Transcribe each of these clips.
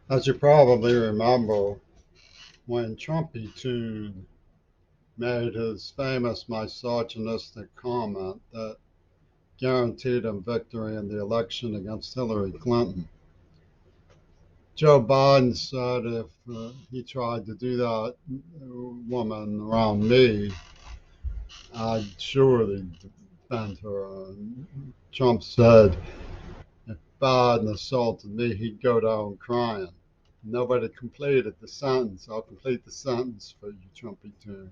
As you probably remember, when Trumpy Toon made his famous misogynistic comment that guaranteed him victory in the election against Hillary Clinton, Joe Biden said if he tried to do that woman around me, I'd surely defend her. And Trump said if Biden assaulted me, he'd go down crying. Nobody completed the sentence. I'll complete the sentence for you, Trumpy Toon.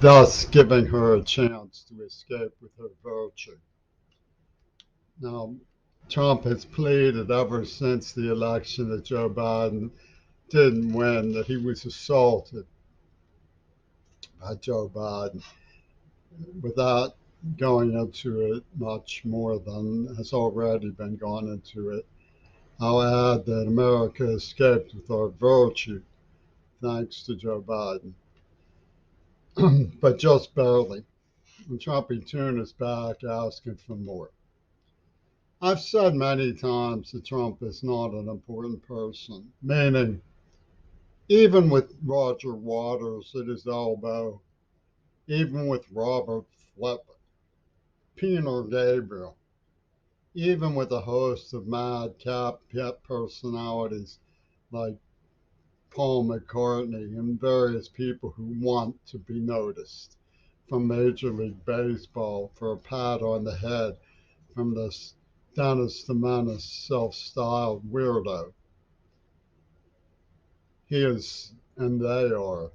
Thus giving her a chance to escape with her virtue. Now, Trump has pleaded ever since the election that Joe Biden didn't win, that he was assaulted by Joe Biden without going into it much more than has already been gone into it. I'll add that America escaped with our virtue thanks to Joe Biden, but just barely. And Trumpy Toon is back asking for more. I've said many times that Trump is not an important person, meaning even with Roger Waters at his elbow, even with Robert Flip, Peter Gabriel, even with a host of madcap pet personalities like Paul McCartney and various people who want to be noticed, from Major League Baseball for a pat on the head from this Dennis the Menace self-styled weirdo. He is, and they are,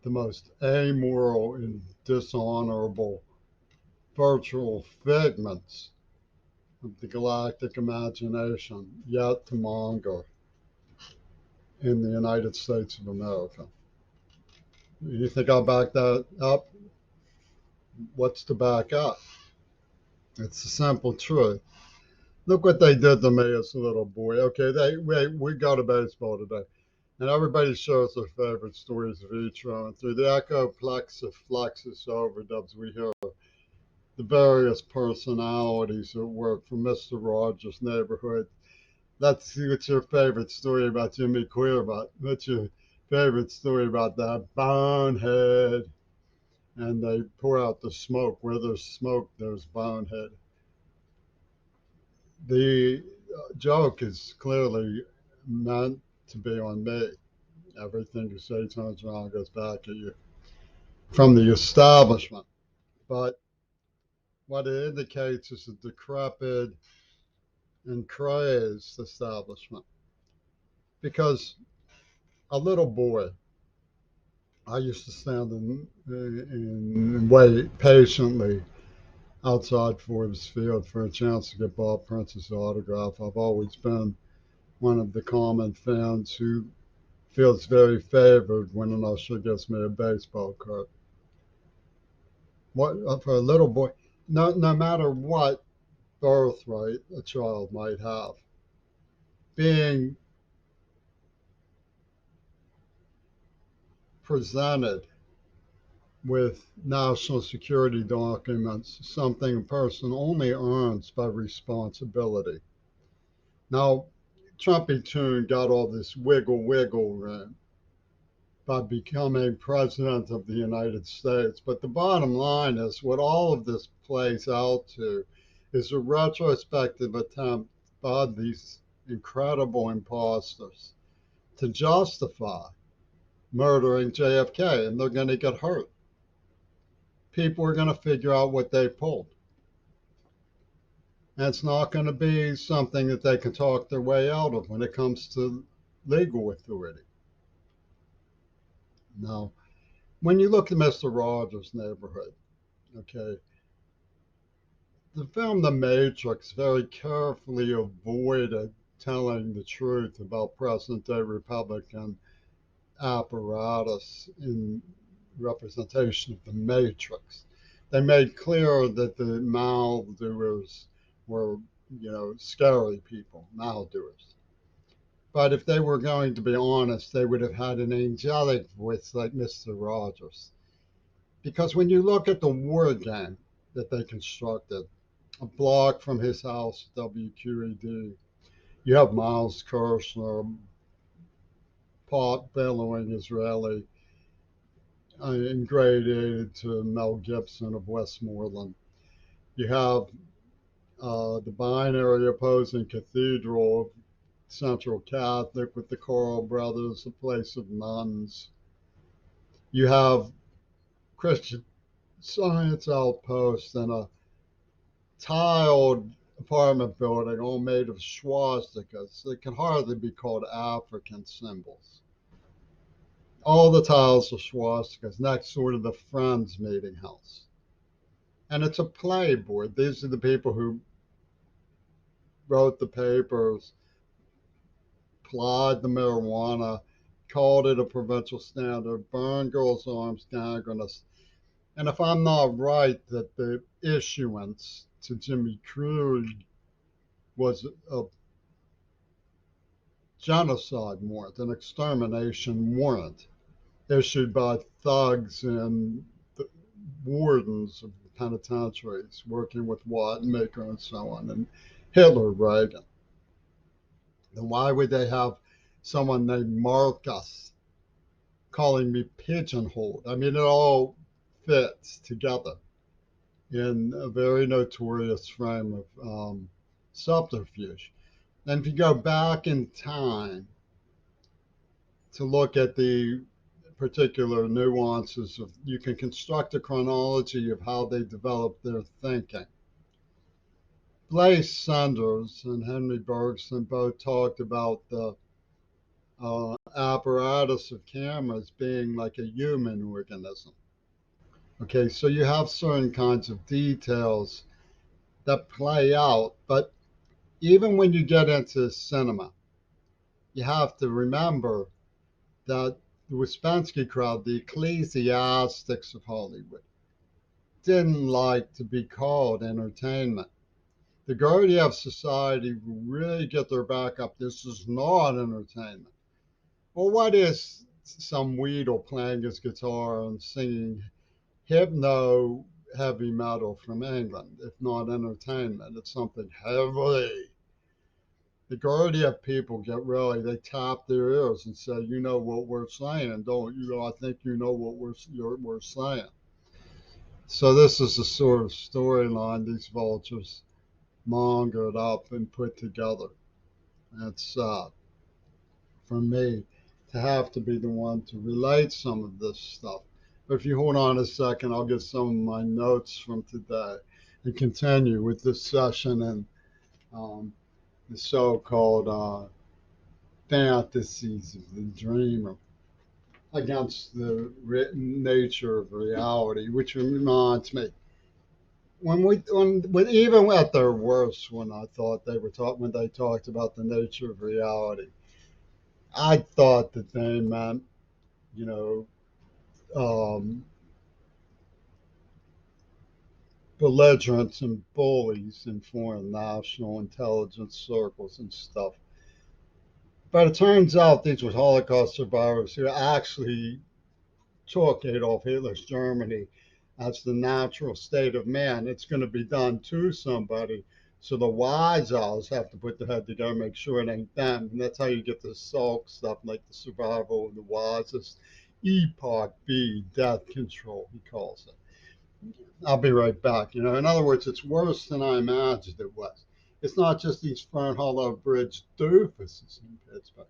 the most amoral and dishonorable virtual figments of the galactic imagination yet to monger in the United States of America. You think I'll back that up? What's to back up? It's the simple truth. Look what they did to me as a little boy. Okay, we go to baseball today, and everybody shares their favorite stories of each one. And through the echoplexus flexus overdubs, we hear the various personalities that work for Mr. Rogers' Neighborhood. Let's see what's your favorite story about Jimmy Queerbot. What's your favorite story about that Bonehead? And they pour out the smoke. Where there's smoke, there's Bonehead. The joke is clearly meant to be on me. Everything you say turns around and goes back at you from the establishment. But what it indicates is a decrepit and crazed establishment. Because a little boy, I used to stand and wait patiently outside Forbes Field for a chance to get Bob Prince's autograph. I've always been one of the common fans who feels very favored when an usher gives me a baseball card. What for a little boy? No matter what birthright a child might have, being presented with national security documents, something a person only earns by responsibility. Now, Trumpy Toon got all this wiggle room by becoming president of the United States. But the bottom line is what all of this plays out to is a retrospective attempt by these incredible imposters to justify murdering JFK, and they're going to get hurt. People are going to figure out what they pulled. And it's not going to be something that they can talk their way out of when it comes to legal authority. Now, when you look at Mr. Rogers' Neighborhood, okay, the film The Matrix very carefully avoided telling the truth about present day Republican apparatus in representation of the Matrix. They made clear that the maldoers were, scary people, maldoers. But if they were going to be honest, they would have had an angelic voice like Mr. Rogers. Because when you look at the war game that they constructed, a block from his house, WQED, You have Miles Kirshner, pot billowing Israeli, ingratiated to Mel Gibson of Westmoreland. You have the binary opposing cathedral of Central Catholic with the Choral Brothers, a place of nuns. You have Christian Science outpost and a tiled apartment building all made of swastikas. They can hardly be called African symbols. All the tiles are swastikas next door to the Friends meeting house. And it's a playboard. These are the people who wrote the papers, plied the marijuana, called it a provincial standard, burned girls' arms gangrenous. And if I'm not right, that the issuance to Jimmy Crude was a genocide warrant, an extermination warrant issued by thugs and the wardens of the penitentiaries working with Wattenmaker and so on, and Hitler, Reagan. Then why would they have someone named Marcus calling me pigeonholed? I mean, it all fits together in a very notorious frame of subterfuge. And if you go back in time to look at the particular nuances of, you can construct a chronology of how they developed their thinking. Blaise Sanders and Henry Bergson both talked about the apparatus of cameras being like a human organism. Okay, so you have certain kinds of details that play out, but even when you get into cinema, you have to remember that the Ouspensky crowd, the ecclesiastics of Hollywood, didn't like to be called entertainment. The Gurdjieff Society really get their back up. This is not entertainment. Well, what is some Weedle playing his guitar and singing hypno heavy metal from England, if not entertainment? It's something heavy. The Gurdjieff people get really, they tap their ears and say, you know what we're saying, don't you? I think you know what we're saying. So this is the sort of storyline these vultures mongered up and put together. It's for me to have to be the one to relate some of this stuff. But if you hold on a second, I'll get some of my notes from today and continue with this session and the so-called fantasies of the dreamer against the written nature of reality, which reminds me, when even at their worst, when I thought they were when they talked about the nature of reality, I thought that they meant, you know, um, belligerents and bullies in foreign national intelligence circles and stuff. But it turns out these were Holocaust survivors who actually took Adolf Hitler's Germany as the natural state of man. It's going to be done to somebody. So the wise owls have to put their head together, make sure it ain't them. And that's how you get the Salk stuff, like the survival of the wisest. Epoch B, death control, he calls it. I'll be right back. In other words, it's worse than I imagined it was. It's not just these Fern Hollow Bridge doofuses in Pittsburgh.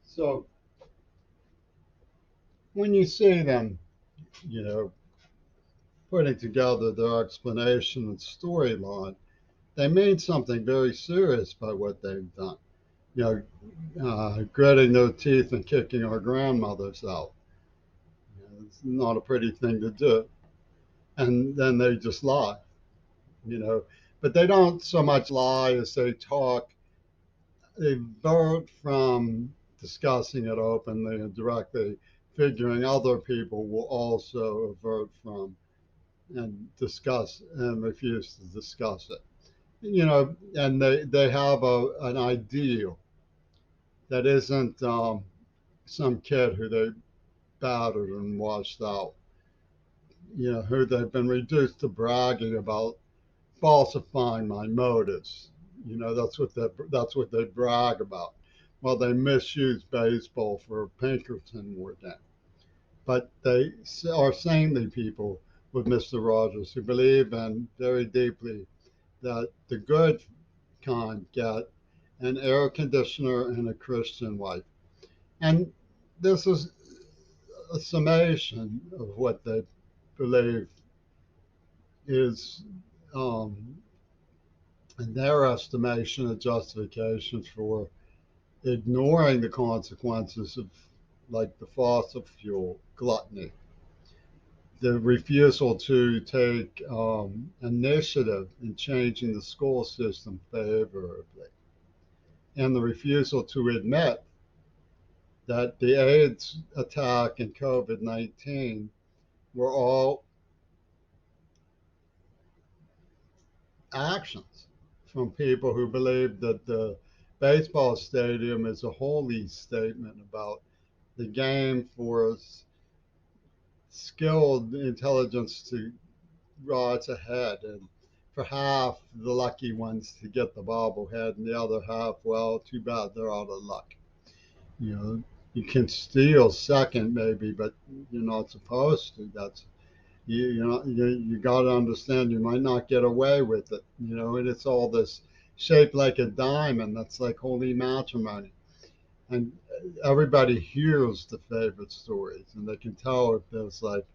So when you see them, you know, putting together their explanation and storyline, they mean something very serious by what they've done. You gritting their teeth and kicking our grandmothers out. It's not a pretty thing to do. And then they just lie, you know. But they don't so much lie as they talk. They vert from discussing it openly and directly, figuring other people will also avert from and discuss and refuse to discuss it. And they have an ideal that isn't some kid who they battered and washed out, who they've been reduced to bragging about falsifying my motives. That's what they brag about. Well, they misuse baseball for a Pinkerton war game, but they are saintly people with Mr. Rogers who believe in very deeply that the good kind get an air conditioner and a Christian wife. And this is a summation of what they believe is, um, in their estimation, a justification for ignoring the consequences of, like, the fossil fuel gluttony, the refusal to take initiative in changing the school system favorably, and the refusal to admit that the AIDS attack and COVID 19 were all actions from people who believe that the baseball stadium is a holy statement about the game for skilled intelligence to rise ahead, and for half the lucky ones to get the bobblehead, and the other half, well, too bad, they're out of luck. You know, you can steal second maybe, but you're not supposed to. That's you got to understand you might not get away with it. And it's all this shaped like a diamond. That's like holy matrimony, and everybody hears the favorite stories, and they can tell if there's, like,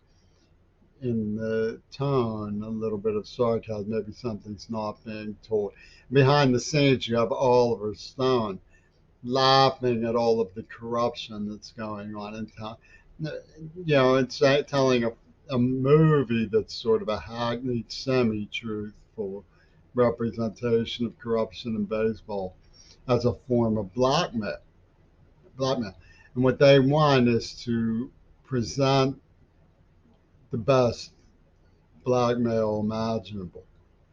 in the tone a little bit of sarcasm. Maybe something's not being told. Behind the scenes, you have Oliver Stone laughing at all of the corruption that's going on in town. And telling a movie that's sort of a hackneyed, semi-truthful representation of corruption in baseball as a form of blackmail. Blackmail, and what they want is to present the best blackmail imaginable,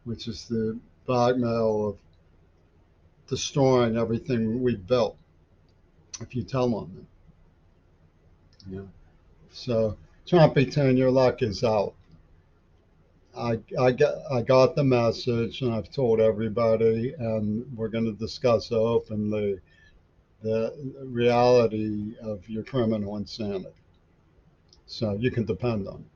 which is the blackmail of destroying everything we built if you tell them that. So, Trumpington, your luck is out. I got the message, and I've told everybody, and we're going to discuss openly the reality of your criminal insanity. So you can depend on it.